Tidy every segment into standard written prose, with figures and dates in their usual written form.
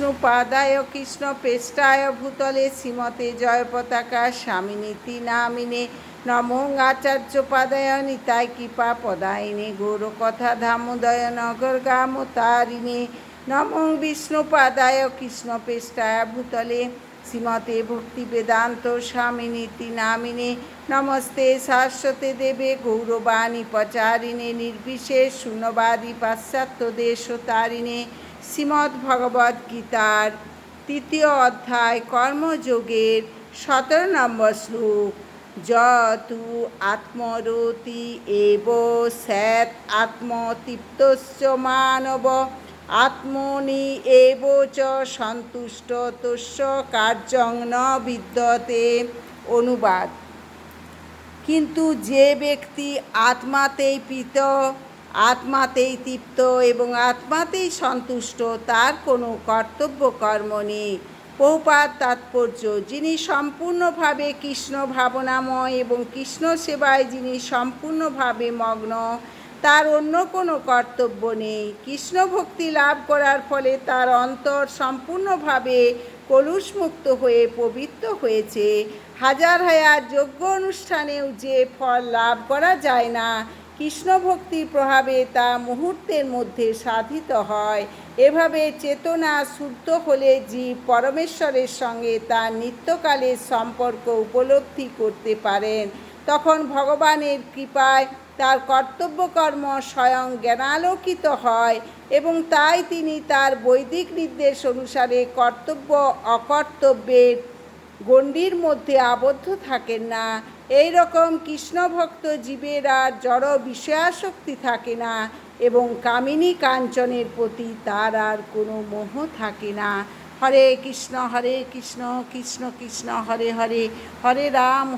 বিষ্ণুপাদায় কৃষ্ণপৃষ্ঠায় ভূতলে শ্রীমতে জয়পতাকা স্বামিনীতি নামিনে নমো আচার্যপাদায় নিতাই কৃপা পদায়িনে গৌরকথা ধামোদয় নগর গামতারিণে নমো বিষ্ণুপাদায় কৃষ্ণপৃষ্ঠায় ভূতলে শ্রীমতে ভক্তিবেদান্ত স্বামিনীতি নামিনে নমস্তে শাশ্বতে দেবে গৌরবাণী প্রচারিণে নির্বিশেষ শূন্যবাদী পাশ্চাত্য দেশতারিণে শ্রীমদ্ ভগবদ্ গীতার 3য় অধ্যায় কর্মযোগের 17 নম্বর শ্লোক। যতু আত্মরতি এব স্যাৎ আত্মতৃপ্তশ্চ মানব আত্মনি এব চ সন্তুষ্ট তস্য কার্যং ন বিদ্যতে। অনুবাদ: কিন্তু যে ব্যক্তি আত্মাতেই প্রীত, আত্মাতেই তৃপ্ত এবং আত্মাতেই সন্তুষ্ট, তার কোনো কর্তব্য কর্ম নেই। প্রভুপাদ তাৎপর্য: যিনি সম্পূর্ণভাবে কৃষ্ণ ভাবনাময় এবং কৃষ্ণ সেবায় যিনি সম্পূর্ণভাবে মগ্ন, তার অন্য কোনো কর্তব্য নেই। কৃষ্ণ ভক্তি লাভ করার ফলে তার অন্তর সম্পূর্ণভাবে কলুষমুক্ত হয়ে পবিত্র হয়েছে। হাজার হাজার যজ্ঞ অনুষ্ঠানেও যে ফল লাভ করা যায় না, কৃষ্ণ ভক্তির প্রভাবে তা মুহূর্তের মধ্যে সাধিত হয়। এভাবে চেতনা শুদ্ধ হলে জীব পরমেশ্বরের সঙ্গে তার নিত্যকালের সম্পর্ক উপলব্ধি করতে পারেন। তখন ভগবানের কৃপায় তার কর্তব্যকর্ম স্বয়ং জ্ঞানালোকিত হয় এবং তাই তিনি তার বৈদিক নির্দেশ অনুসারে কর্তব্য অকর্তব্যের গণ্ডির মধ্যে আবদ্ধ থাকেন না। এই রকম কৃষ্ণভক্ত জীবের আর জড় বিষয়াসক্তি থাকে না এবং কামিনী কাঞ্চনের প্রতি তার আর কোনো মোহ থাকে না। হরে কৃষ্ণ কৃষ্ণ কৃষ্ণ হরে হরে, হরে রাম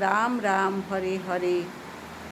রাম রাম হরে হরে।